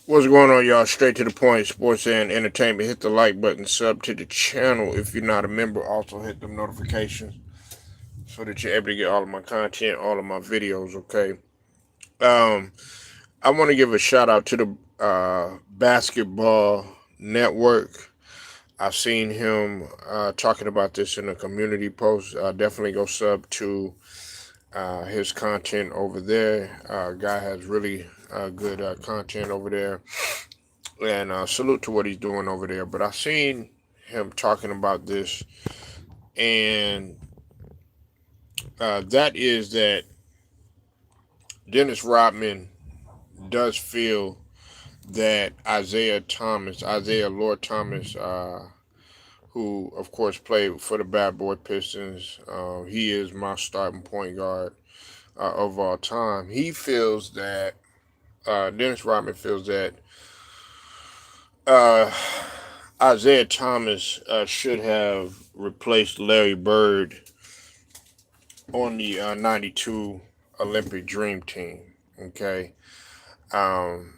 What's going on, y'all? Straight to the point, sports and entertainment. Hit the like button, sub to the channel if you're not a member. Also, hit the notifications so that you're able to get all of my content, all of my videos. Okay. Um, I want to give a shout out to the basketball network. I've seen him talking about this in a community post. Definitely go sub to his content over there. Guy has really good content over there. And salute to what he's doing over there. But I seen him talking about this, and that is that Dennis Rodman does feel that Isaiah Lord Thomas, who of course played for the Bad Boy Pistons, he is my starting point guard of all time. He feels that Dennis Rodman feels that uh, Isaiah Thomas should have replaced Larry Bird on the '92 Olympic Dream Team. Okay, um,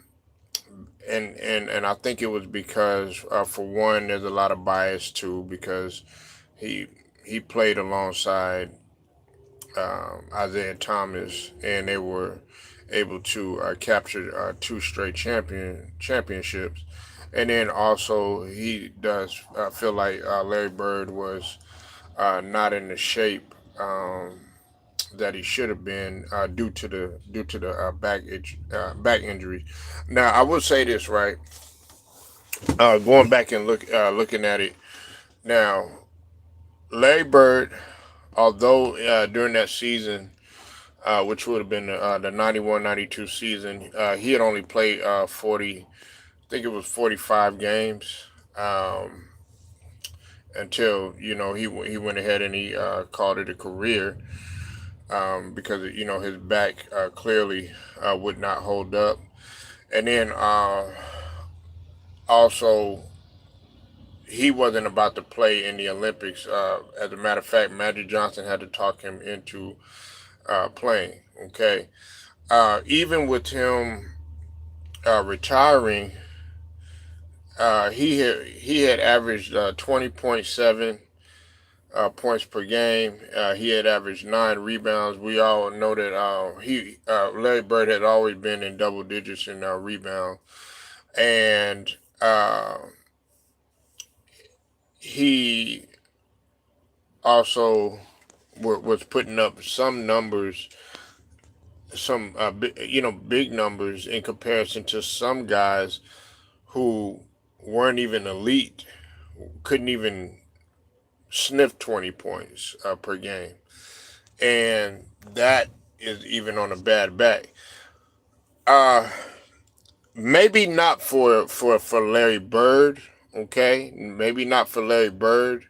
and I think it was because, for one, there's a lot of bias too because he he played alongside Isaiah Thomas, and they were able to capture two straight championships. And then also he does feel like Larry Bird was not in the shape that he should have been due to the back injury. Now I will say this, right, going back and looking at it now, Larry Bird, although during that season, which would have been the 91-92 season, he had only played 40, I think it was 45 games. Until he went ahead and he called it a career, because his back clearly would not hold up. And then also he wasn't about to play in the Olympics. As a matter of fact, Magic Johnson had to talk him into playing. Okay, even with him retiring, he had averaged 20.7 points per game. He had averaged 9 rebounds. We all know that Larry Bird had always been in double digits in rebound, and he also was putting up some numbers, some big numbers in comparison to some guys who weren't even elite, couldn't even sniff 20 points per game, and that is even on a bad back. Uh, Maybe not for Larry Bird. Okay, maybe not for Larry Bird,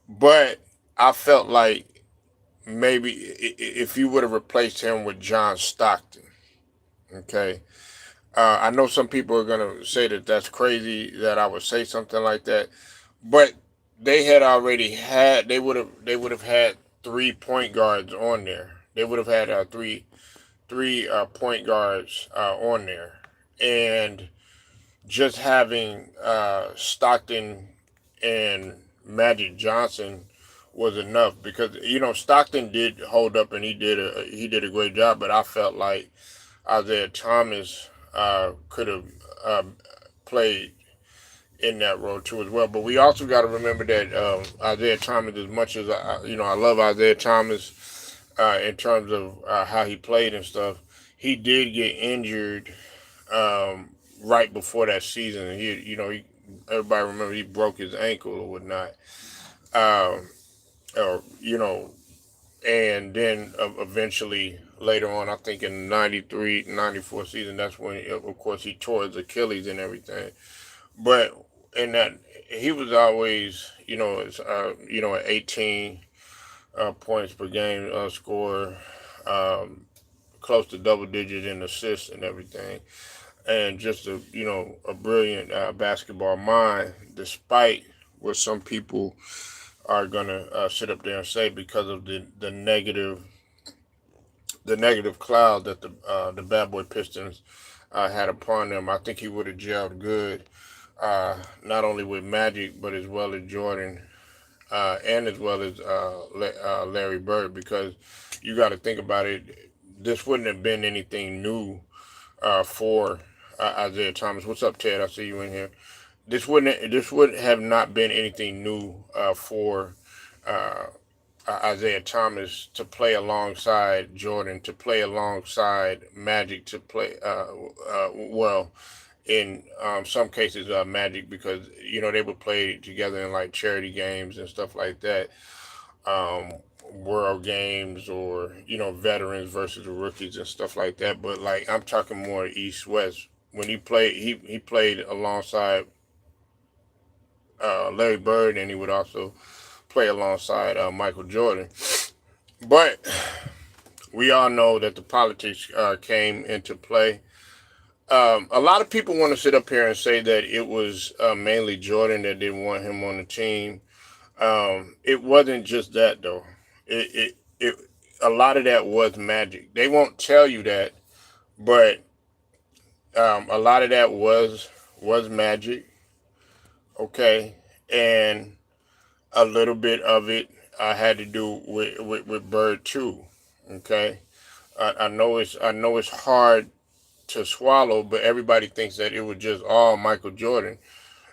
but I felt like maybe if you would have replaced him with John Stockton. Okay, I know some people are gonna say that that's crazy that I would say something like that, but they would have had 3 point guards on there. They would have had three point guards on there, and just having Stockton and Magic Johnson was enough, because Stockton did hold up and he did a great job, but I felt like Isaiah Thomas could have played in that role too as well. But we also got to remember that Isaiah Thomas, as much as I love Isaiah Thomas in terms of how he played and stuff, he did get injured right before that season. Everybody remember he broke his ankle or whatnot. Um, or and then eventually later on, I think in 93-94 season, that's when of course he tore his Achilles and everything. But in that, he was always, at 18 points per game score, close to double digits in assists and everything, and just a brilliant basketball mind, despite what some people are gonna sit up there and say because of the negative cloud that the Bad Boy Pistons had upon them. I think he would have gelled good, not only with Magic but as well as Jordan, and as well as Larry Bird, because you got to think about it. This wouldn't have been anything new for Isaiah Thomas. What's up, Ted? I see you in here. This would have not been anything new for uh, Isaiah Thomas to play alongside Jordan, to play alongside Magic, to play well in some cases Magic, because they would play together in like charity games and stuff like that, um, world games, or veterans versus the rookies and stuff like that. But like I'm talking more East West. When he played alongside Larry Bird, and he would also play alongside Michael Jordan. But we all know that the politics came into play. A lot of people want to sit up here and say that it was mainly Jordan that didn't want him on the team. It wasn't just that though. It a lot of that was Magic. They won't tell you that, but a lot of that was Magic. Okay, and a little bit of it had to do with Bird too. Okay, I know it's hard to swallow, but everybody thinks that it was just all Michael Jordan,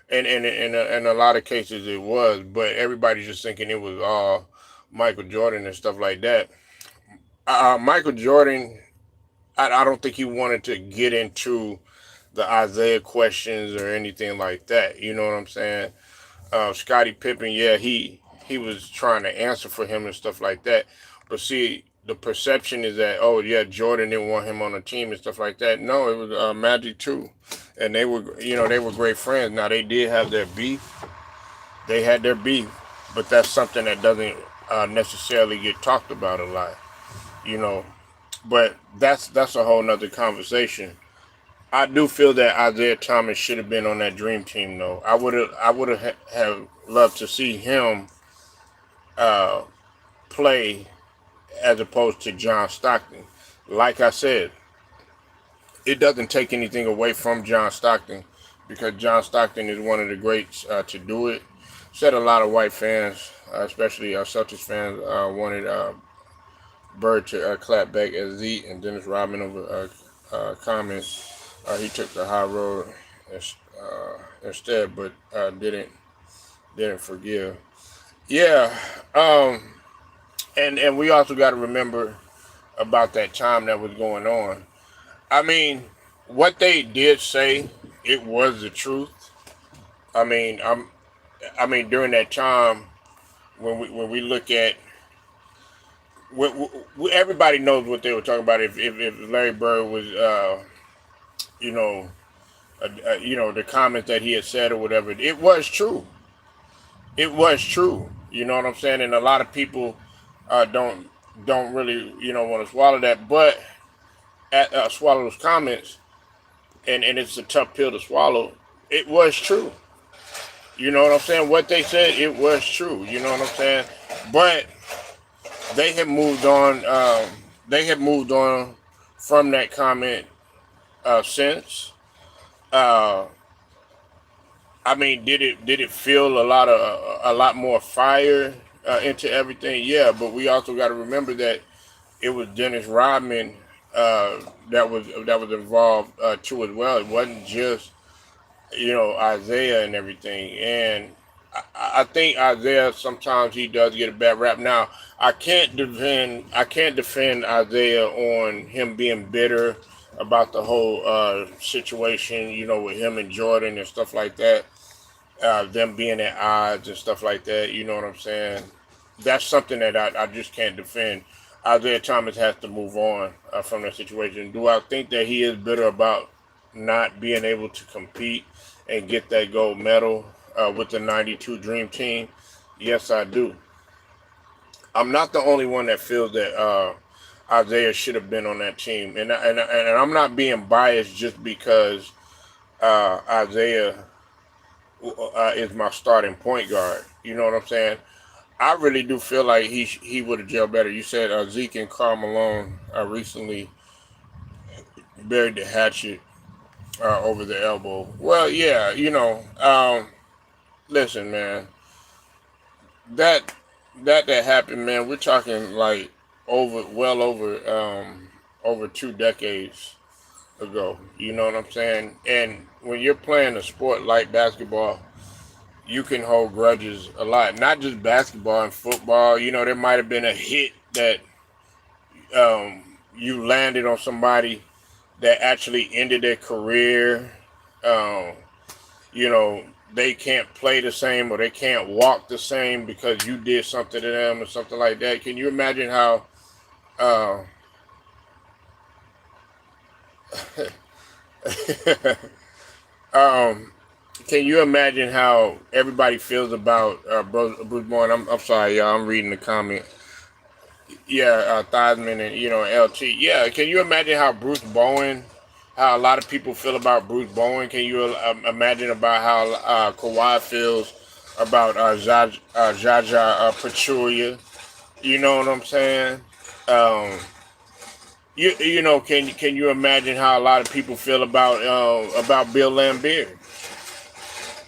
and in a lot of cases it was, but everybody's just thinking it was all Michael Jordan and stuff like that. Michael Jordan, I don't think he wanted to get into the Isaiah questions or anything like that. You know what I'm saying? Scottie Pippen, yeah, he was trying to answer for him and stuff like that. But see, the perception is that, oh yeah, Jordan didn't want him on the team and stuff like that. No, it was Magic too, and they were great friends. Now they did have their beef. They had their beef, but that's something that doesn't necessarily get talked about a lot. You know, but that's a whole nother conversation. I do feel that Isaiah Thomas should have been on that dream team, though. I would have loved to see him uh, play as opposed to John Stockton. Like I said, it doesn't take anything away from John Stockton, because John Stockton is one of the greats to do it. Said a lot of white fans, especially Celtics fans, wanted Bird to clap back at Z, and Dennis Rodman over comments. He took the high road instead, but didn't forgive. Yeah, and we also got to remember about that time that was going on. I mean, what they did say, it was the truth. I mean, during that time, when we look at, everybody knows what they were talking about. If Larry Bird was you know the comments that he had said or whatever, it was true. It was true. You know what I'm saying? And a lot of people don't really want to swallow that, but swallow those comments, and it's a tough pill to swallow. It was true. You know what I'm saying? What they said, it was true. You know what I'm saying? But they had moved on. They had moved on from that comment since. Uh, I mean, did it feel a lot more fire into everything? Yeah, but we also got to remember that it was Dennis Rodman that was involved too as well. It wasn't just Isaiah and everything. And I think Isaiah, sometimes he does get a bad rap. Now I can't defend Isaiah on him being bitter about the whole situation, with him and Jordan and stuff like that, them being at odds and stuff like that. You know what I'm saying? That's something that I just can't defend. Isaiah Thomas has to move on from that situation. Do I think that he is bitter about not being able to compete and get that gold medal with the '92 Dream Team? Yes, I do. I'm not the only one that feels that Isaiah should have been on that team, and I'm not being biased just because Isaiah is my starting point guard. You know what I'm saying? I really do feel like he would have gelled better. You said Zeke and Karl Malone recently buried the hatchet. over the elbow. Well, yeah, listen, man, that that happened, man. We're talking like over 2 decades ago. You know what I'm saying? And when you're playing a sport like basketball, you can hold grudges a lot. Not just basketball and football. There might have been a hit that you landed on somebody that actually ended their career. Um, you know, they can't play the same or they can't walk the same because you did something to them or something like that. Can you imagine how uh, um, can you imagine how everybody feels about Bruce Bowen? I'm sorry, y'all. I'm reading the comment. Yeah, Theismann and LT. Yeah, can you imagine how Bruce Bowen, how a lot of people feel about Bruce Bowen? Can you imagine about how Kawhi feels about Jaja Pachulia? You know what I'm saying? Um, can you imagine how a lot of people feel about Bill Laimbeer?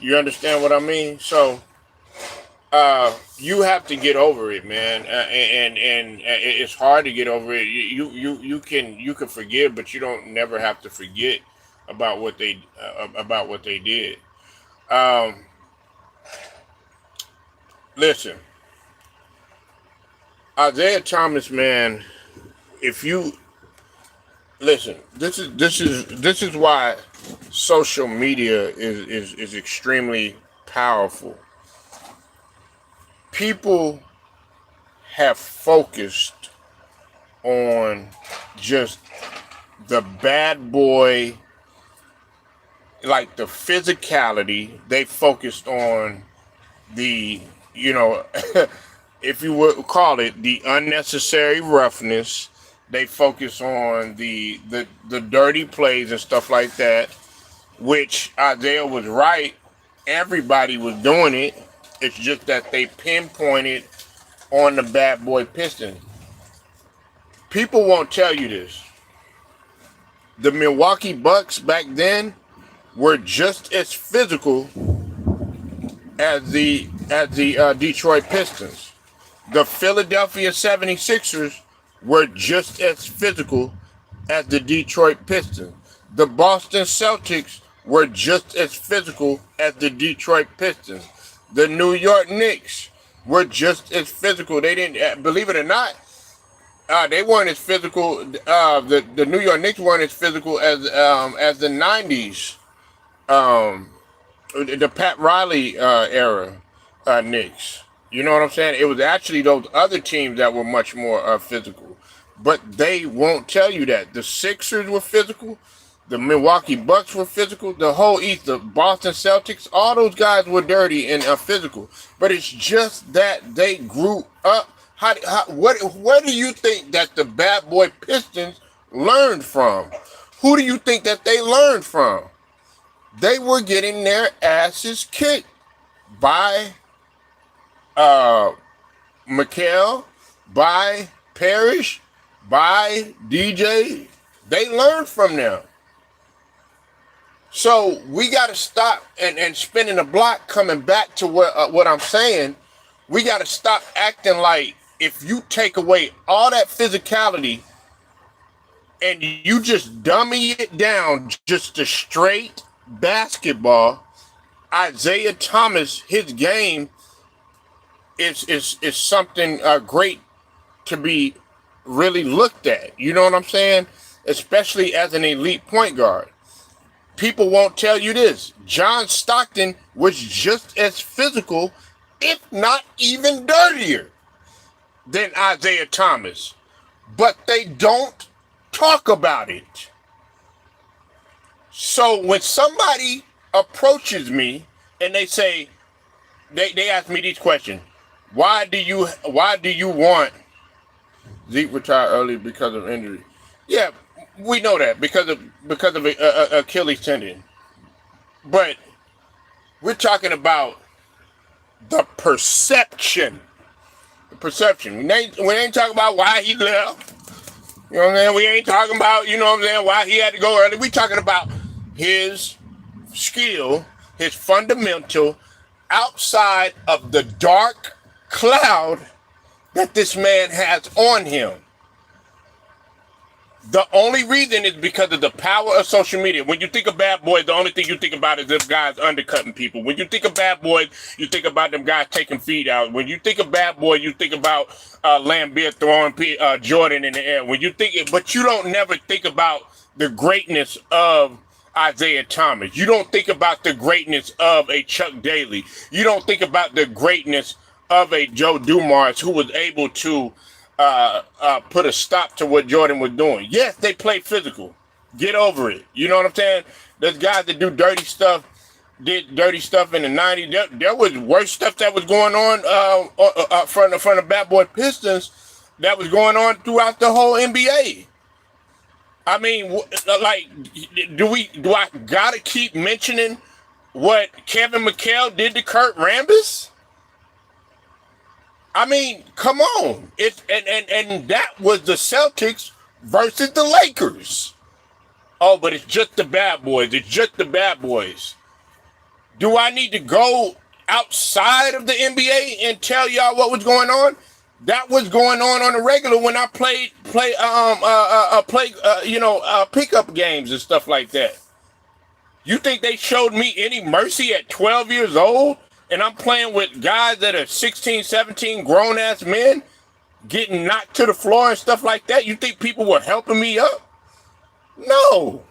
You understand what I mean? So you have to get over it, man, and it's hard to get over it. You can forgive, but you don't never have to forget about what they did. Um, Listen, Isaiah Thomas, man. If you listen, this is why social media is extremely powerful. People have focused on just the bad boy, like the physicality. They focused on the, you know, if you would call it the unnecessary roughness. They focus on the dirty plays and stuff like that, which Isaiah was right. Everybody was doing it. It's just that they pinpointed on the bad boy Pistons. People won't tell you this. The Milwaukee Bucks back then were just as physical as the Detroit Pistons. The Philadelphia 76ers were just as physical as the Detroit Pistons. The Boston Celtics were just as physical as the Detroit Pistons. The New York Knicks were just as physical. They didn't, believe it or not, they weren't as physical. The New York Knicks weren't as physical as the '90s, um, the Pat Riley era Knicks. You know what I'm saying? It was actually those other teams that were much more physical, but they won't tell you that. The Sixers were physical. The Milwaukee Bucks were physical. The whole East, the Boston Celtics, all those guys were dirty and physical. But it's just that they grew up. Where do you think that the bad boy Pistons learned from? Who do you think that they learned from? They were getting their asses kicked by McHale, by Parrish, by DJ. They learned from them. So we got to stop and spinning the block, coming back to what I'm saying. We got to stop acting like if you take away all that physicality and you just dummy it down just to straight basketball, Isaiah Thomas, his game is something great to be really looked at. You know what I'm saying? Especially as an elite point guard. People won't tell you this. John Stockton was just as physical, if not even dirtier, than Isaiah Thomas. But they don't talk about it. So when somebody approaches me and they say, they ask me these questions. Why do you want Zeke retired early because of injury? Yeah, we know that because of Achilles tendon. But we're talking about the perception. The perception. We ain't talking about why he left. You know what I'm saying? We ain't talking about, you know what I'm saying, why he had to go early. We talking about his skill, his fundamental, outside of the dark cloud that this man has on him. The only reason is because of the power of social media. When you think of bad boys, the only thing you think about is them guys undercutting people. When you think of bad boys, you think about them guys taking feet out. When you think of bad boys, you think about Lambert throwing Jordan in the air. When you think, but you don't never think about the greatness of Isaiah Thomas. You don't think about the greatness of a Chuck Daly. You don't think about the greatness of a Joe Dumars who was able to put a stop to what Jordan was doing. Yes, they play physical. Get over it. You know what I'm saying? There's guys that do dirty stuff, did dirty stuff in the 90s. There was worse stuff that was going on from the Bad Boy Pistons that was going on throughout the whole NBA. I mean, like, do I gotta keep mentioning what Kevin McHale did to Kurt Rambis? I mean, come on. And that was the Celtics versus the Lakers. Oh, but it's just the bad boys. It's just the bad boys. Do I need to go outside of the NBA and tell y'all what was going on? That was going on the regular when I played pickup games and stuff like that. You think they showed me any mercy at 12 years old? And I'm playing with guys that are 16, 17 grown-ass men getting knocked to the floor and stuff like that. You think people were helping me up? No.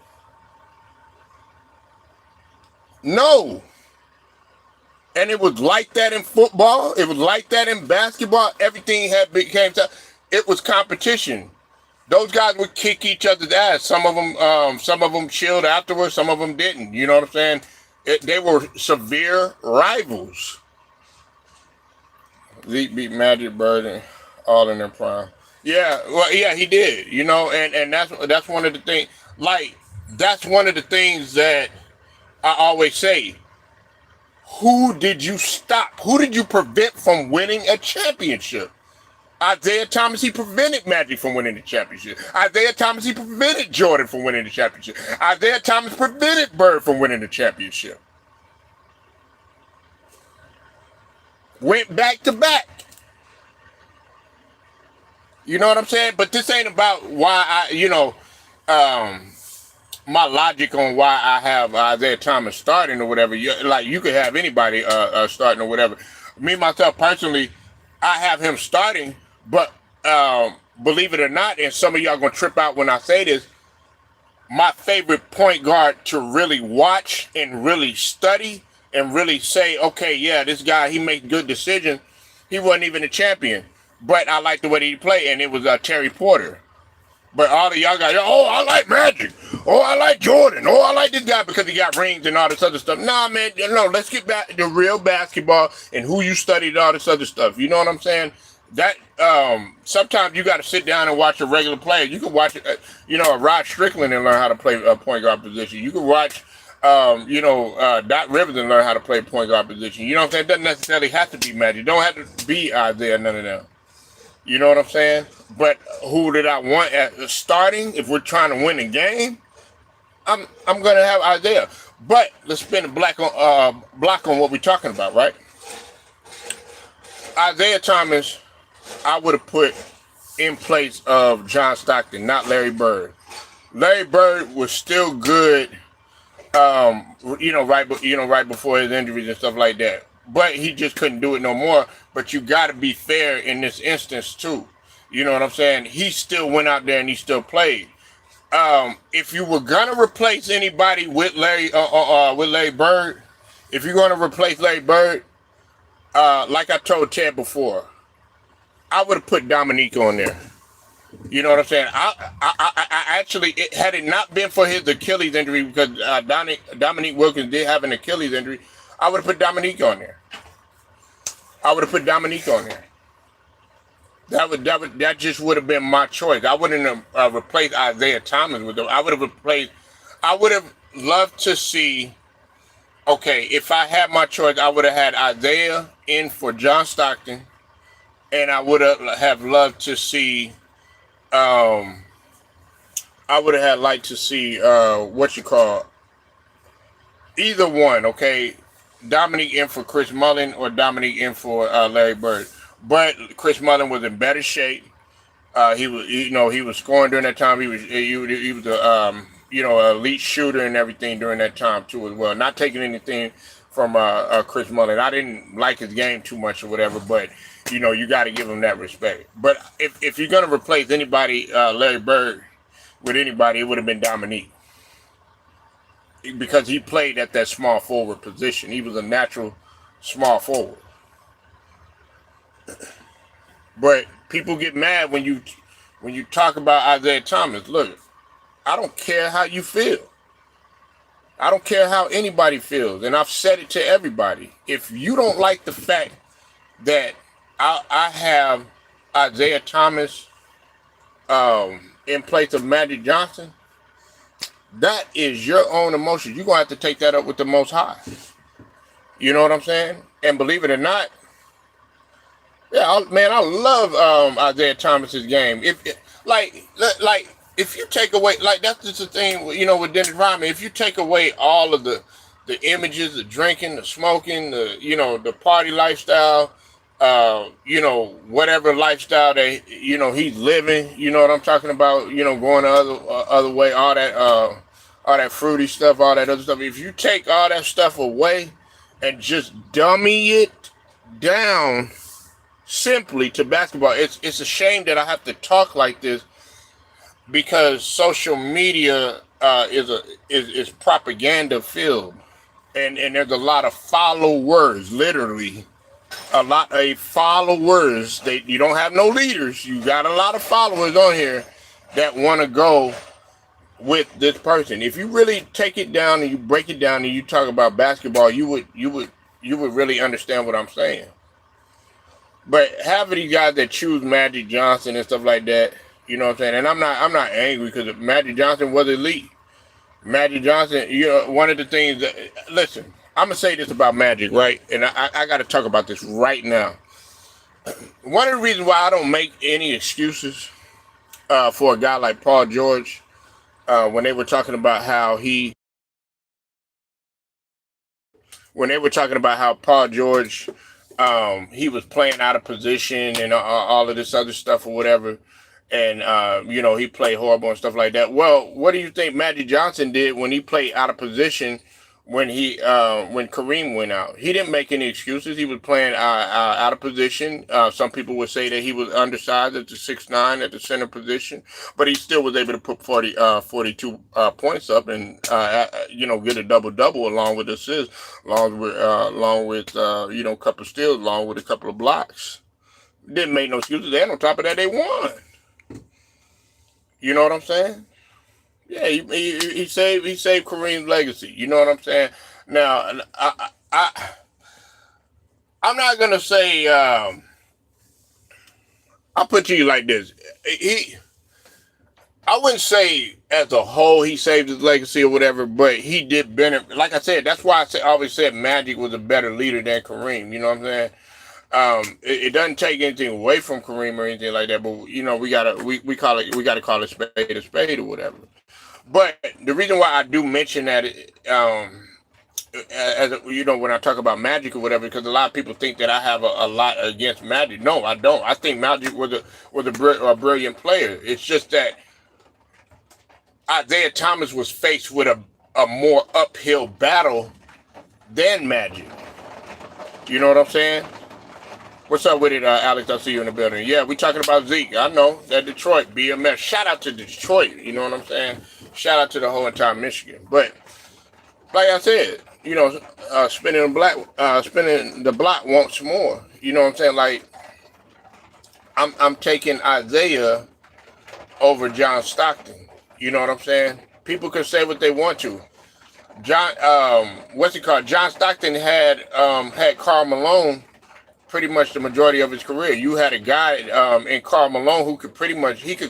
No. And it was like that in football. It was like that in basketball. Everything became it was competition. Those guys would kick each other's ass. Some of them chilled afterwards. Some of them didn't. You know what I'm saying? They were severe rivals. Zeke beat Magic Bird all in their prime. Yeah, well, yeah, he did. You know, and that's one of the things. Like, that's one of the things that I always say. Who did you stop? Who did you prevent from winning a championship? Isaiah Thomas, he prevented Magic from winning the championship. Isaiah Thomas, he prevented Jordan from winning the championship. Isaiah Thomas prevented Bird from winning the championship. Went back to back. You know what I'm saying? But this ain't about why my logic on why I have Isaiah Thomas starting or whatever. You could have anybody starting or whatever. Me, myself, personally, I have him starting. But believe it or not, and some of y'all gonna trip out when I say this, my favorite point guard to really watch and really study and really say, okay, yeah, this guy, he makes good decisions. He wasn't even a champion, but I like the way he played, and it was Terry Porter. But all of y'all guys, oh, I like Magic. Oh, I like Jordan. Oh, I like this guy because he got rings and all this other stuff. Nah, man, no, let's get back to real basketball and who you studied all this other stuff. You know what I'm saying? That sometimes you got to sit down and watch a regular player. You can watch a Rod Strickland and learn how to play a point guard position. You can watch Doc Rivers and learn how to play point guard position. You know what I'm saying? It doesn't necessarily have to be Magic. Don't have to be Isaiah, none of them. You know what I'm saying? But who did I want at starting? If we're trying to win a game, I'm gonna have Isaiah. But let's spin a block on what we're talking about, right? Isaiah Thomas, I would have put in place of John Stockton, not Larry Bird. Larry Bird was still good, right before his injuries and stuff like that. But he just couldn't do it no more. But you got to be fair in this instance too. You know what I'm saying? He still went out there and he still played. If you were gonna replace anybody with Larry Bird, if you're gonna replace Larry Bird, like I told Ted before, I would have put Dominique on there. You know what I'm saying? I actually, had it not been for his Achilles injury, because Dominique Wilkins did have an Achilles injury, I would have put Dominique on there. That just would have been my choice. I wouldn't have replaced Isaiah Thomas with him. I would have loved to see. Okay, if I had my choice, I would have had Isaiah in for John Stockton, and I would have loved to see. I would have liked to see Either one, okay. Dominique in for Chris Mullin or Dominique in for Larry Bird. But Chris Mullin was in better shape. He was, he was scoring during that time. He was a, elite shooter and everything during that time too as well. Not taking anything from Chris Mullin. I didn't like his game too much or whatever, but you got to give him that respect. But if you're gonna replace anybody, Larry Bird with anybody, it would have been Dominique because he played at that small forward position. He was a natural small forward. But people get mad when you talk about Isaiah Thomas. Look, I don't care how you feel. I don't care how anybody feels, and I've said it to everybody. If you don't like the fact that I have Isaiah Thomas in place of Magic Johnson, that is your own emotion. You're gonna have to take that up with the Most High. You know what I'm saying? And believe it or not, yeah, man, I love Isaiah Thomas's game. If you take away, like, that's just the thing, with Dennis Rodman. If you take away all of the images, the drinking, the smoking, the party lifestyle, whatever lifestyle that he's living, you know what I'm talking about, going the other way, all that fruity stuff, all that other stuff. If you take all that stuff away and just dummy it down simply to basketball, it's a shame that I have to talk like this, because social media is propaganda filled, and there's a lot of followers, literally a lot of followers. You don't have no leaders. You got a lot of followers on here that want to go with this person. If you really take it down and you break it down and you talk about basketball, you would really understand what I'm saying. But half of these guys that choose Magic Johnson and stuff like that, you know what I'm saying? And I'm not angry, because Magic Johnson was elite. Magic Johnson, one of the things that, listen, I'm going to say this about Magic, right? And I got to talk about this right now. One of the reasons why I don't make any excuses for a guy like Paul George, when they were talking about how Paul George, he was playing out of position and all of this other stuff or whatever, and he played horrible and stuff like that. Well, what do you think Magic Johnson did when he played out of position when Kareem went out? He didn't make any excuses. He was playing out of position. Some people would say that he was undersized at the 6'9" at the center position, but he still was able to put 42 points up and get a double along with assists, along with a couple of steals, along with a couple of blocks. Didn't make no excuses. And on top of that, they won. You know what I'm saying? Yeah, he saved Kareem's legacy. You know what I'm saying? Now, I'm not gonna say. I'll put it to you like this: I wouldn't say as a whole he saved his legacy or whatever, but he did benefit. Like I said, that's why I always said Magic was a better leader than Kareem. You know what I'm saying? It doesn't take anything away from Kareem or anything like that, but we gotta call a spade or whatever. But the reason why I do mention that, as when I talk about Magic or whatever, because a lot of people think that I have a lot against Magic. No, I don't. I think Magic was a brilliant player. It's just that Isaiah Thomas was faced with a more uphill battle than Magic. You know what I'm saying? What's up with it, Alex? I see you in the building. Yeah, we talking about Zeke. I know that Detroit BMS. Shout out to Detroit. You know what I'm saying? Shout out to the whole entire Michigan. But like I said, spinning the block once more. You know what I'm saying? Like, I'm taking Isaiah over John Stockton. You know what I'm saying? People can say what they want to. John Stockton had Karl Malone pretty much the majority of his career. You had a guy in Karl Malone who could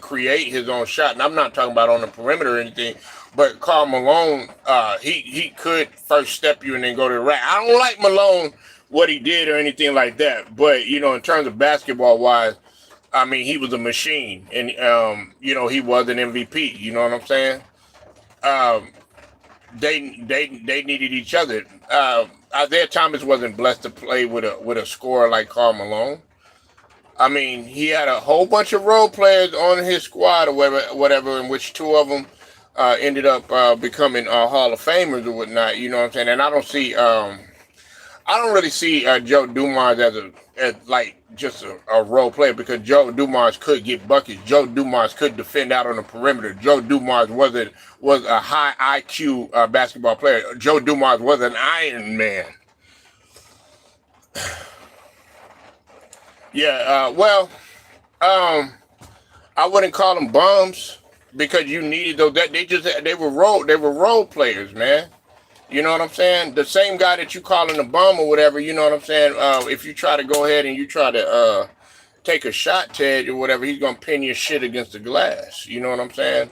create his own shot, and I'm not talking about on the perimeter or anything, but Karl Malone, he could first step you and then go to the rack. I don't like Malone, what he did or anything like that, but in terms of basketball wise, I mean, he was a machine, and he was an MVP. You know what I'm saying? they needed each other. Isaiah Thomas wasn't blessed to play with a scorer like Karl Malone. I mean, he had a whole bunch of role players on his squad or whatever, in which two of them ended up becoming Hall of Famers or whatnot. You know what I'm saying? And I don't really see Joe Dumars as like just a role player, because Joe Dumars could get buckets. Joe Dumars could defend out on the perimeter. Joe Dumars was a high IQ basketball player. Joe Dumars was an Iron Man. Yeah, I wouldn't call them bums, because you needed those. They were role players, man. You know what I'm saying? The same guy that you calling a bum or whatever, you know what I'm saying? If you try to go ahead and you try to take a shot, Ted, or whatever, he's gonna pin your shit against the glass. You know what I'm saying?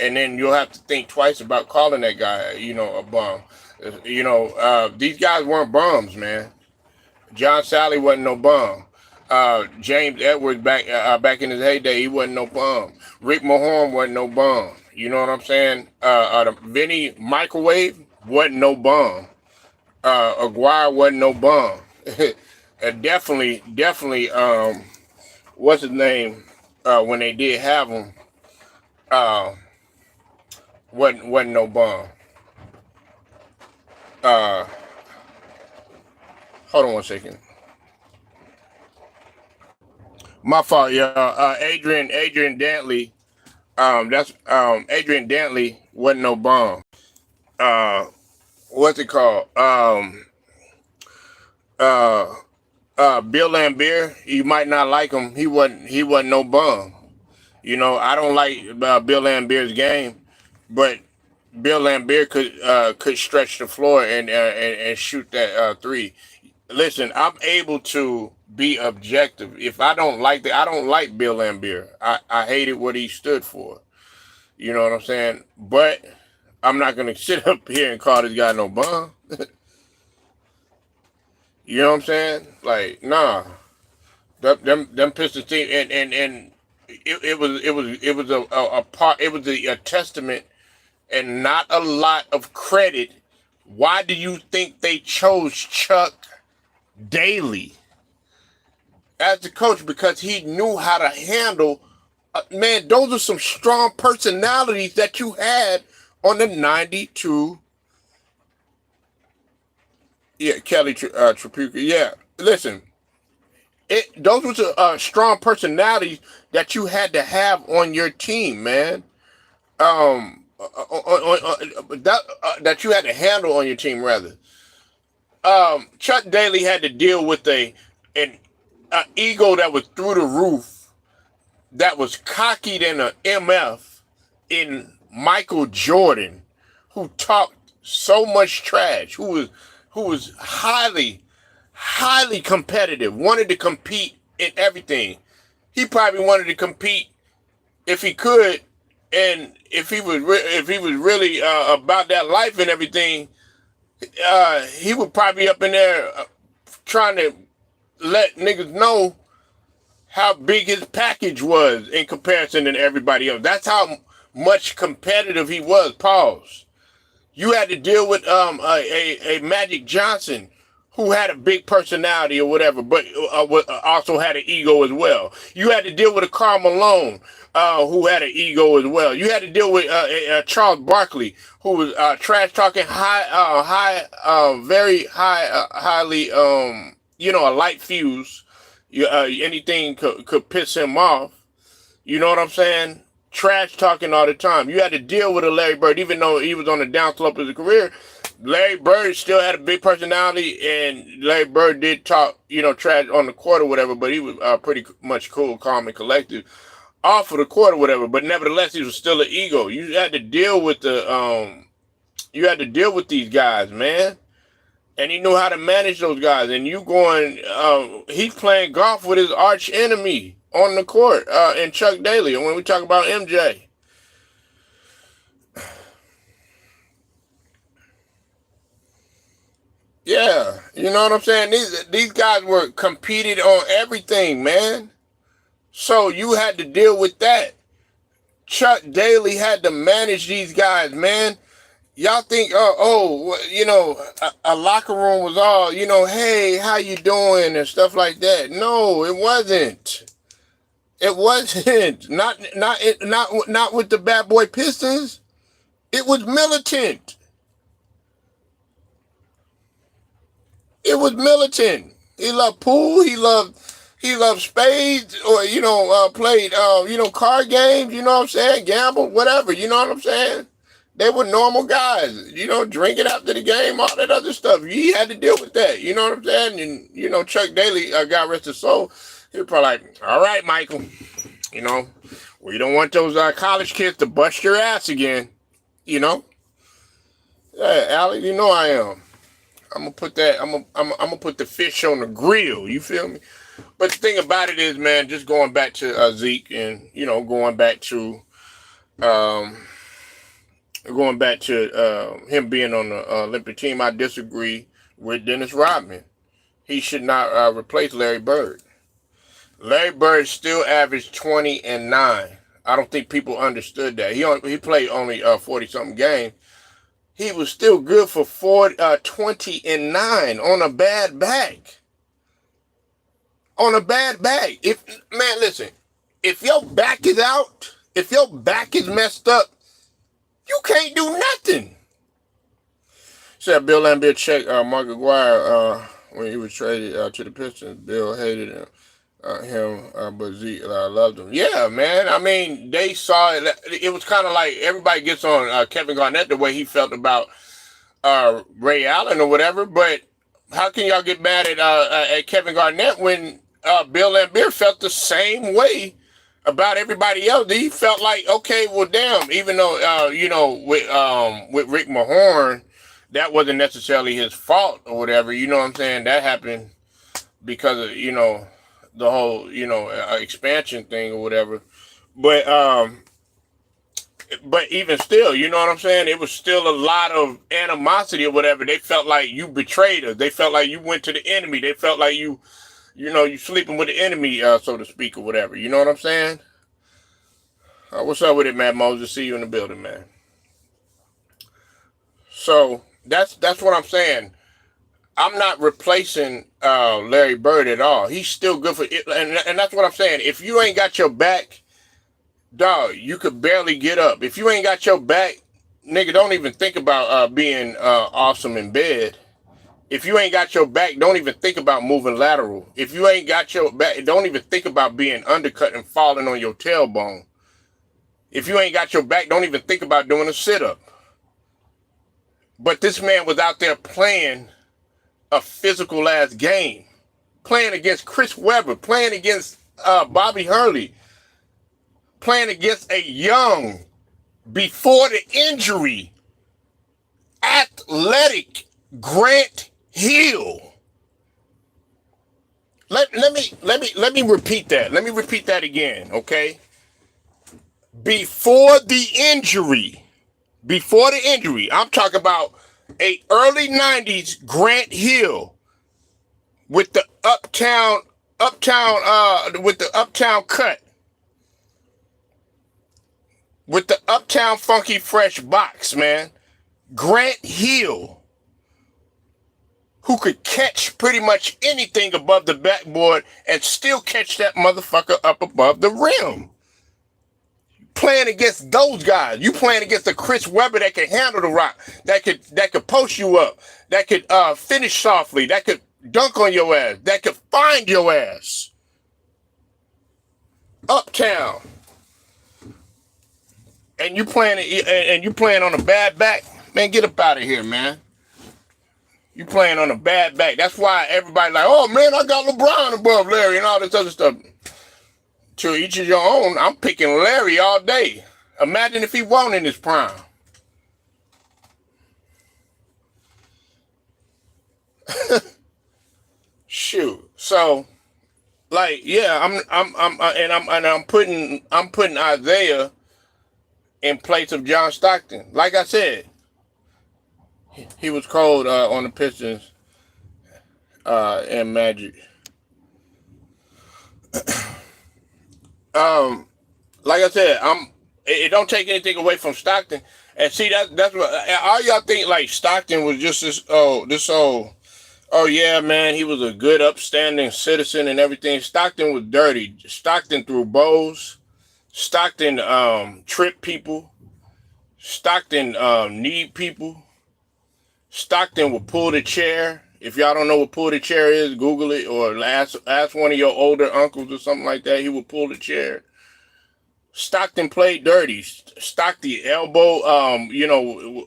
And then you'll have to think twice about calling that guy, a bum. These guys weren't bums, man. John Sally wasn't no bum. James Edwards back in his heyday, he wasn't no bum. Rick Mahorn wasn't no bum. You know what I'm saying? Vinny Microwave wasn't no bum. Aguirre wasn't no bum. Definitely, what's his name? When they did have him, wasn't no bum. Hold on one second. My fault, yeah. Adrian Dantley. That's Adrian Dantley wasn't no bum. What's it called? Bill Laimbeer. You might not like him. He wasn't no bum. I don't like Bill Laimbeer's game, but Bill Laimbeer could stretch the floor and shoot that three. Listen, I'm able to be objective. If I don't like I don't like Bill Laimbeer. I hated what he stood for. You know what I'm saying? But I'm not gonna sit up here and call this guy no bum. You know what I'm saying? Like, nah. Them Pistons team, and it was a testament and not a lot of credit. Why do you think they chose Chuck Daly as the coach? Because he knew how to handle. Man, those are some strong personalities that you had on the 92. Yeah, Kelly Tripucka. Yeah, listen, those were strong personalities that you had to have on your team, man. That you had to handle on your team, rather. Chuck Daly had to deal with an ego that was through the roof, that was cocky than an MF in Michael Jordan, who talked so much trash, who was highly competitive, wanted to compete in everything. He probably wanted to compete if he could, and if he was really about that life and everything, he would probably be up in there trying to let niggas know how big his package was in comparison to everybody else. That's how much competitive he was. Pause. You had to deal with a Magic Johnson who had a big personality or whatever, but also had an ego as well. You had to deal with a Karl Malone who had an ego as well. You had to deal with Charles Barkley, who was trash talking, very highly, a light fuse. Anything could piss him off. You know what I'm saying? Trash talking all the time. You had to deal with a Larry Bird, even though he was on the downslope of his career. Larry Bird still had a big personality, and Larry Bird did talk, trash on the court or whatever, but he was pretty much cool, calm, and collected off of the court or whatever. But nevertheless, he was still an ego. You had to deal with these guys, man. And he knew how to manage those guys. And he's playing golf with his arch enemy on the court, and Chuck Daly. And when we talk about MJ, yeah, you know what I'm saying? These guys were competed on everything, man. So you had to deal with that. Chuck Daly had to manage these guys, man. Y'all think, a locker room was all, hey, how you doing and stuff like that. No, it wasn't. It wasn't. Not with the Bad Boy Pistons. It was militant. It was militant. He loved pool. He loved spades, or played card games. You know what I'm saying? Gamble, whatever. You know what I'm saying? They were normal guys. Drinking after the game, all that other stuff. He had to deal with that. You know what I'm saying? And Chuck Daly, God rest his soul, he was probably like, "All right, Michael. You know, we don't want those college kids to bust your ass again. You know, yeah, Allie, you know I am. I'm gonna put that. I'm gonna put the fish on the grill. You feel me? But the thing about it is, man, just going back to Zeke, and going back to um, him being on the Olympic team, I disagree with Dennis Rodman. He should not replace Larry Bird. Larry Bird still averaged 20-9. I don't think people understood that. He played only 40 something games. He was still good for 20-9 on a bad back. On a bad back. Listen, if your back is out, if your back is messed up, you can't do nothing. Said Bill Laimbeer checked Mark Aguirre when he was traded to the Pistons. Bill hated him. But Zeke loved him. Yeah, man. I mean, they saw it. It was kind of like everybody gets on Kevin Garnett the way he felt about Ray Allen or whatever. But how can y'all get mad at Kevin Garnett when Bill Laimbeer felt the same way about everybody else? He felt like, okay, well, damn. Even though with Rick Mahorn, that wasn't necessarily his fault or whatever. You know what I'm saying? That happened because of the whole expansion thing or whatever. But even still, you know what I'm saying? It was still a lot of animosity or whatever. They felt like you betrayed us. They felt like you went to the enemy. They felt like you sleeping with the enemy, so to speak, or whatever. You know what I'm saying? What's up with it, man? Moses? See you in the building, man. So that's what I'm saying. I'm not replacing Larry Bird at all. He's still good for it, and that's what I'm saying. If you ain't got your back, dog, you could barely get up. If you ain't got your back, nigga, don't even think about being awesome in bed. If you ain't got your back, don't even think about moving lateral. If you ain't got your back, don't even think about being undercut and falling on your tailbone. If you ain't got your back, don't even think about doing a sit-up. But this man was out there playing a physical ass game, playing against Chris Webber, playing against Bobby Hurley, playing against a young, before the injury, athletic Grant Hill. Let me repeat that. Let me repeat that again, okay? Before the injury, I'm talking about a early 90s Grant Hill with the uptown cut, with the uptown funky fresh box, man. Grant Hill, who could catch pretty much anything above the backboard and still catch that motherfucker up above the rim. Playing against those guys. You playing against a Chris Webber that can handle the rock, that could post you up, that could finish softly, that could dunk on your ass, that could find your ass. Uptown. And you playing on a bad back, man, get up out of here, man. You playing on a bad back. That's why everybody like, oh man, I got LeBron above Larry and all this other stuff. To each of your own, I'm picking Larry all day. Imagine if he won in his prime. Shoot. So, like, yeah, I'm putting Isaiah in place of John Stockton. Like I said, he was cold on the Pistons and Magic. Like I said, It don't take anything away from Stockton. And see that's what all y'all think like Stockton was just this. Oh yeah, man, he was a good, upstanding citizen and everything. Stockton was dirty. Stockton threw bows. Stockton tripped people. Stockton need people. Stockton would pull the chair. If y'all don't know what pull the chair is, Google it or ask one of your older uncles or something like that. He would pull the chair. Stockton played dirty. Stockton elbow,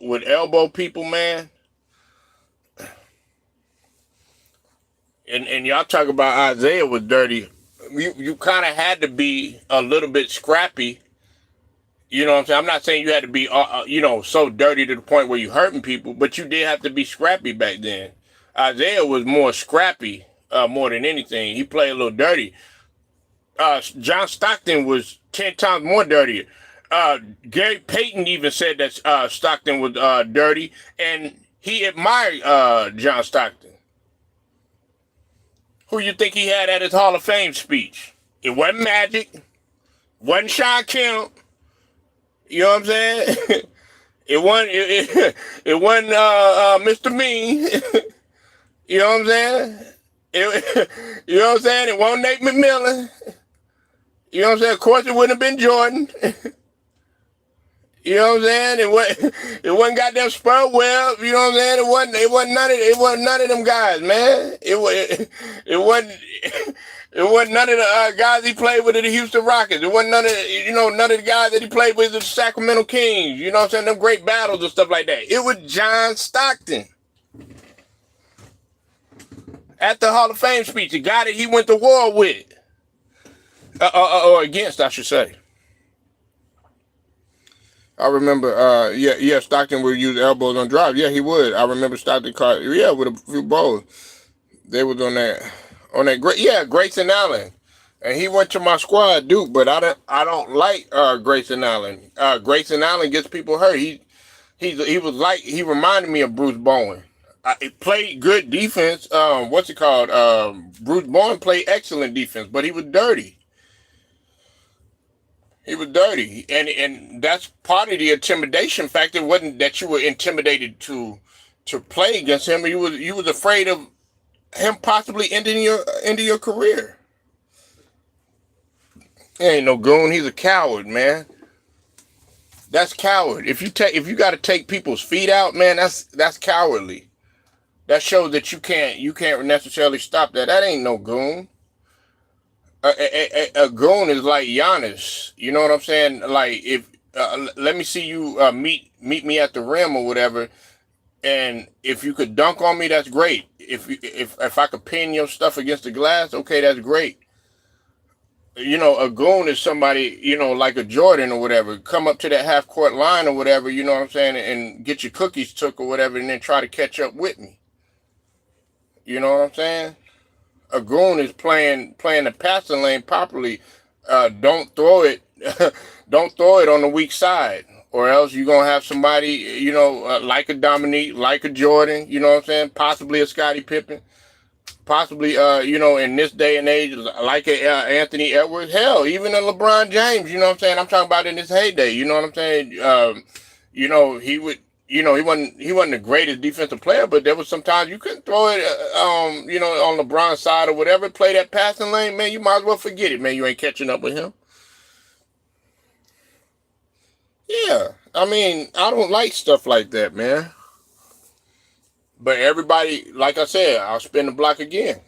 with elbow people, man. And y'all talk about Isaiah was dirty. You kind of had to be a little bit scrappy. You know what I'm saying? I'm not saying you had to be, so dirty to the point where you hurting people, but you did have to be scrappy back then. Isaiah was more scrappy, more than anything. He played a little dirty. John Stockton was 10 times more dirty. Gary Payton even said that Stockton was dirty, and he admired John Stockton. Who you think he had at his Hall of Fame speech? It wasn't Magic, wasn't Sean Kemp. You know what I'm saying? It wasn't Mr. Mean. You know what I'm saying? You know what I'm saying? It wasn't Nate McMillan. You know what I'm saying? Of course, it wouldn't have been Jordan. You know what I'm saying? It wasn't goddamn Spur Webb. You know what I'm saying? It wasn't none of them guys, man. It wasn't none of the guys he played with at the Houston Rockets. It wasn't none of the guys that he played with at the Sacramento Kings. You know what I'm saying? Them great battles and stuff like that. It was John Stockton. At the Hall of Fame speech, the guy that he went to war with. Or against, I should say. I remember, Stockton would use elbows on drive. Yeah, he would. I remember Stockton caught, with a few balls. They was on that Grayson Allen, and he went to my squad, Duke. But I don't like Grayson Allen. Grayson Allen gets people hurt. He reminded me of Bruce Bowen. He played good defense. What's it called? Bruce Bowen played excellent defense, but he was dirty. He was dirty, and that's part of the intimidation factor. It wasn't that you were intimidated to play against him. You was afraid of him possibly ending your career. He ain't no goon. He's a coward, man. That's coward. If you got to take people's feet out, man, that's cowardly. That shows that you can't necessarily stop that. That ain't no goon. A goon is like Giannis. You know what I'm saying? Like if let me see you meet me at the rim or whatever, and if you could dunk on me, that's great. If I could pin your stuff against the glass, okay, that's great. A goon is somebody, like a Jordan or whatever, come up to that half court line or whatever, you know what I'm saying, and get your cookies took or whatever, and then try to catch up with me. You know what I'm saying? A goon is playing the passing lane properly. Don't throw it, don't throw it on the weak side, or else you're gonna have somebody, like a Dominique, like a Jordan. You know what I'm saying? Possibly a Scottie Pippen, possibly, in this day and age, like a Anthony Edwards. Hell, even a LeBron James. You know what I'm saying? I'm talking about in his heyday. You know what I'm saying? He would. He wasn't the greatest defensive player, but there was sometimes you couldn't throw it, on LeBron's side or whatever. Play that passing lane, man. You might as well forget it, man. You ain't catching up with him. Yeah, I mean, I don't like stuff like that, man. But everybody, like I said, I'll spin the block again.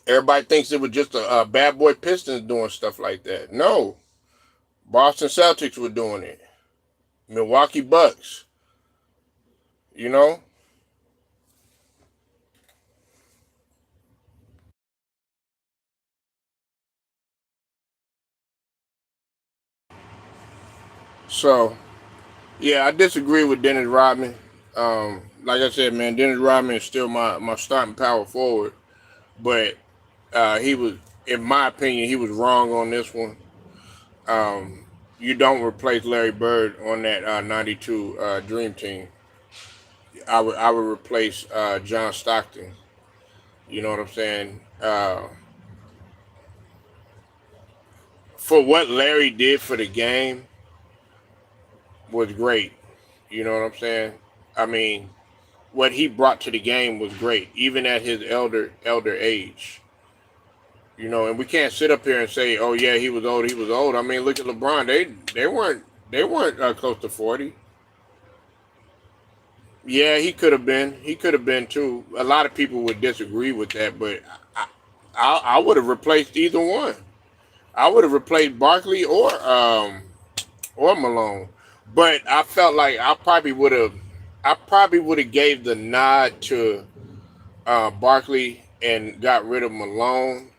Everybody thinks it was just a bad boy Pistons doing stuff like that. No, Boston Celtics were doing it. Milwaukee Bucks. You know. So, yeah, I disagree with Dennis Rodman. Like I said, man, Dennis Rodman is still my starting power forward. But he was, in my opinion, he was wrong on this one. You don't replace Larry Bird on that '92 Dream Team. I would replace John Stockton. You know what I'm saying? For what Larry did for the game, was great. You know what I'm saying? I mean, what he brought to the game was great, even at his elder age. And we can't sit up here and say, "Oh yeah, he was old. He was old." I mean, look at LeBron. They weren't close to 40. Yeah, he could have been. He could have been too. A lot of people would disagree with that, but I would have replaced either one. I would have replaced Barkley or Malone. But I felt like I probably would have gave the nod to Barkley and got rid of Malone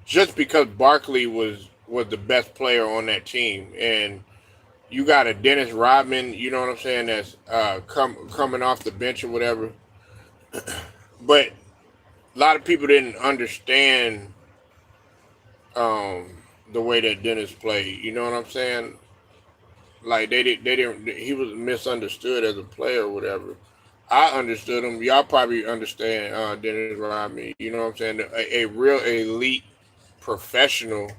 just because Barkley was the best player on that team, and you got a Dennis Rodman, you know what I'm saying, that's coming off the bench or whatever. But a lot of people didn't understand the way that Dennis played. You know what I'm saying? Like they didn't. He was misunderstood as a player or whatever. I understood him. Y'all probably understand Dennis Rodman. You know what I'm saying? A real elite professional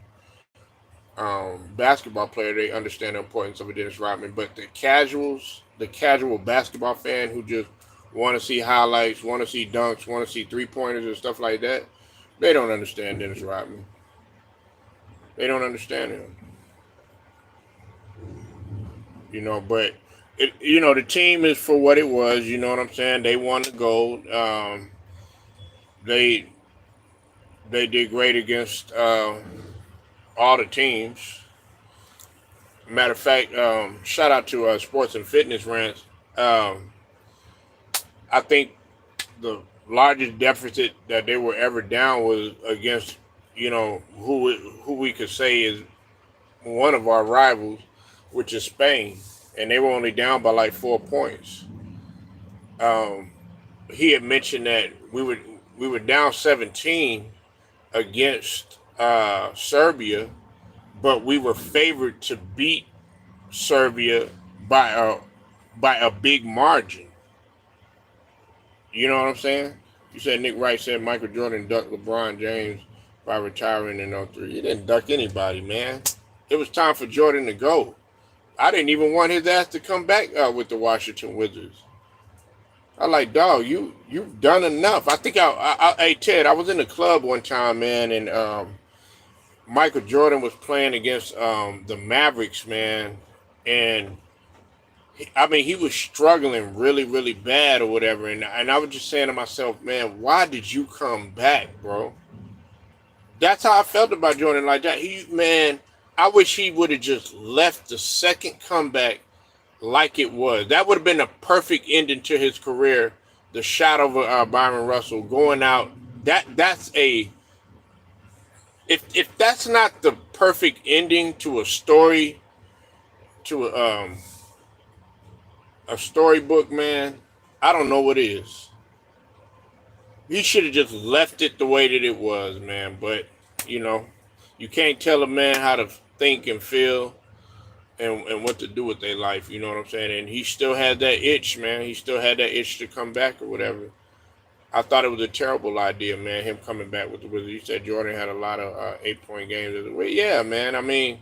basketball player. They understand the importance of a Dennis Rodman. But the casual basketball fan who just want to see highlights, want to see dunks, want to see 3 pointers and stuff like that, they don't understand Dennis Rodman. They don't understand him. But the team is for what it was. You know what I'm saying? They won the gold. They they did great against all the teams. Matter of fact, shout out to Sports and Fitness Rants. Um, I think the largest deficit that they were ever down was against who we could say is one of our rivals, which is Spain, and they were only down by like 4 points. Um, he had mentioned that we were down 17 against Serbia, but we were favored to beat Serbia by a big margin. You know what I'm saying? You said Nick Wright said Michael Jordan ducked LeBron James by retiring in '03. He didn't duck anybody, man. It was time for Jordan to go. I didn't even want his ass to come back with the Washington Wizards. I like, dog, you've done enough. I think hey Ted, I was in the club one time, man, and Michael Jordan was playing against the Mavericks, man, and I mean he was struggling really, really bad or whatever, and I was just saying to myself, man, why did you come back, bro? That's how I felt about Jordan. Like that, man, I wish he would have just left the second comeback like it was. That would have been a perfect ending to his career. The shot over Byron Russell going out. That's a if that's not the perfect ending to a story, to a storybook, man, I don't know what is. He should have just left it the way that it was, man. But you know, you can't tell a man how to think and feel and what to do with their life. You know what I'm saying? And he still had that itch, man. He still had that itch to come back or whatever. I thought it was a terrible idea, man. Him coming back with the Wizards. You said Jordan had a lot of 8 point games. Well, yeah, man. I mean,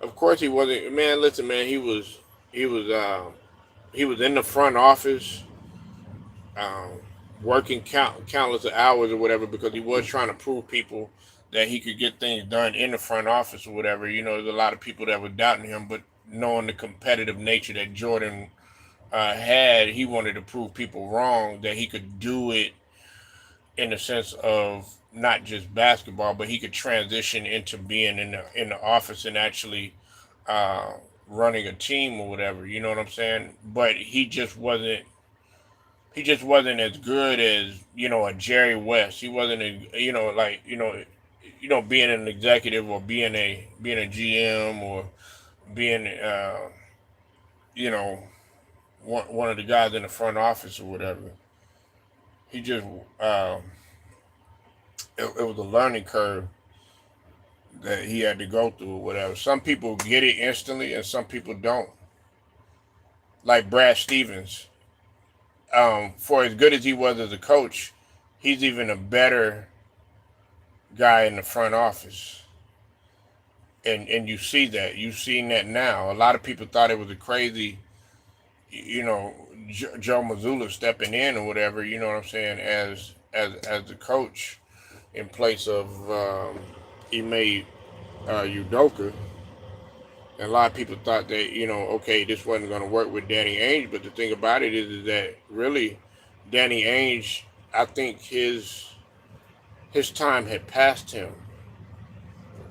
of course he wasn't. Man, listen, man. He was he was in the front office, um, working countless of hours or whatever because he was trying to prove people that he could get things done in the front office or whatever. There's a lot of people that were doubting him, but knowing the competitive nature that Jordan had, he wanted to prove people wrong that he could do it in the sense of not just basketball, but he could transition into being in the office and actually uh, running a team or whatever. You know what I'm saying? But he just wasn't as good as a Jerry West. He wasn't being an executive or being a GM or being you know one of the guys in the front office or whatever. He just it was a learning curve that he had to go through or whatever. Some people get it instantly and some people don't. Like Brad Stevens, for as good as he was as a coach, he's even a better guy in the front office. and you see that. You've seen that now. A lot of people thought it was a crazy, you know, Joe Mazzulla stepping in or whatever. You know what I'm saying? As the coach in place of Ime Udoka. And a lot of people thought that, okay, this wasn't going to work with Danny Ainge. But the thing about it is that really, Danny Ainge, I think his time had passed him.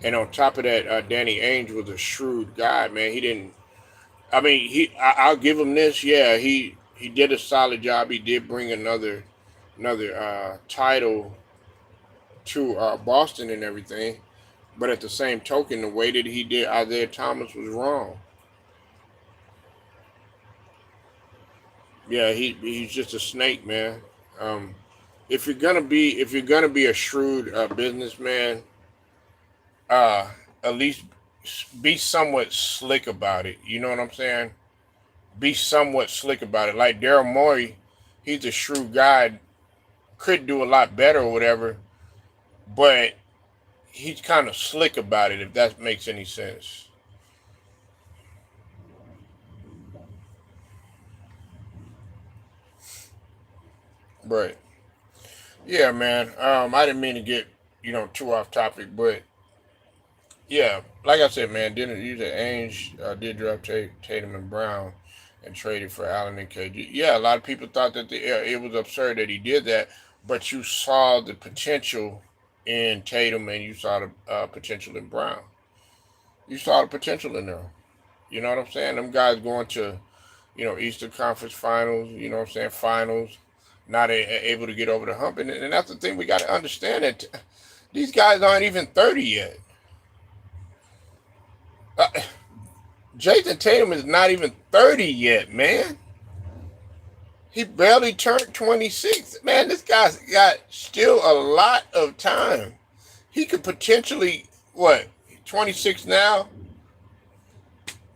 And on top of that, Danny Ainge was a shrewd guy, man. He didn't. I mean, I'll give him this. Yeah, he did a solid job. He did bring another title to Boston and everything. But at the same token, the way that he did Isaiah Thomas was wrong. Yeah, he's just a snake, man. Um, if you're gonna be a shrewd businessman, uh, at least be somewhat slick about it. You know what I'm saying? Be somewhat slick about it. Like Daryl Morey, he's a shrewd guy, could do a lot better or whatever, but he's kind of slick about it. If that makes any sense. But yeah, man. I didn't mean to get too off topic, but yeah, like I said, man, didn't you said Ainge did draft Tatum and Brown and traded for Allen and KG. Yeah, a lot of people thought that it was absurd that he did that, but you saw the potential in Tatum and you saw the potential in Brown. You saw the potential in them. You know what I'm saying? Them guys going to Eastern Conference Finals. You know what I'm saying? Finals, not able to get over the hump, and that's the thing we got to understand that these guys aren't even 30 yet. Uh, Jason Tatum is not even 30 yet, man. He barely turned 26. Man, this guy's got still a lot of time. He could potentially, what, 26 now?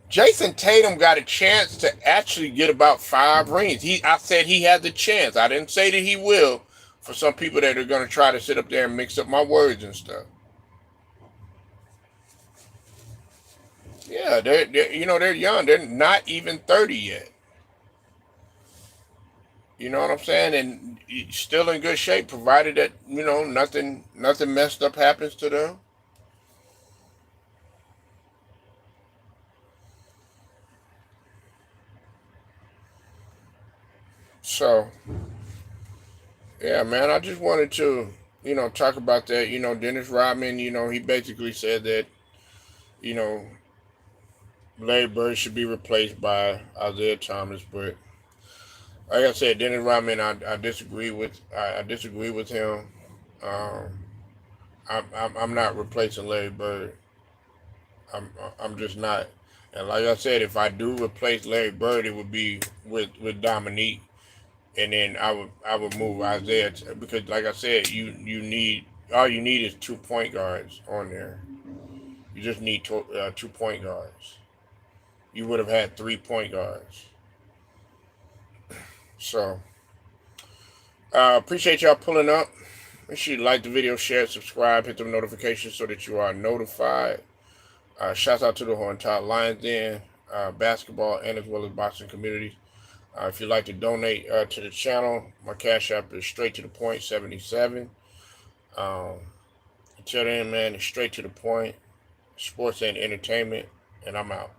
Jason Tatum got a chance to actually get about 5 rings. I said he had the chance. I didn't say that he will, for some people that are going to try to sit up there and mix up my words and stuff. Yeah, they're young. They're not even 30 yet. You know what I'm saying? And still in good shape, provided that nothing messed up happens to them. So yeah, man, I just wanted to talk about that. Dennis Rodman. He basically said that you know Larry Bird should be replaced by Isaiah Thomas, but like I said, Dennis Rodman, I disagree with. I disagree with him. Um, I'm not replacing Larry Bird. I'm I'm just not. And like I said, if I do replace Larry Bird, it would be with Dominique, and then I would move Isaiah because, like I said, you need all you need is 2 point guards on there. You just need 2 point guards. You would have had 3 point guards. So appreciate y'all pulling up. Make sure you like the video, share, subscribe, hit the notifications so that you are notified. Shouts out to the Horned Lions Den, basketball, and as well as boxing communities. If you'd like to donate to the channel, my cash app is straight to the point 77. Um, until then, man, it's straight to the point, sports and entertainment, and I'm out.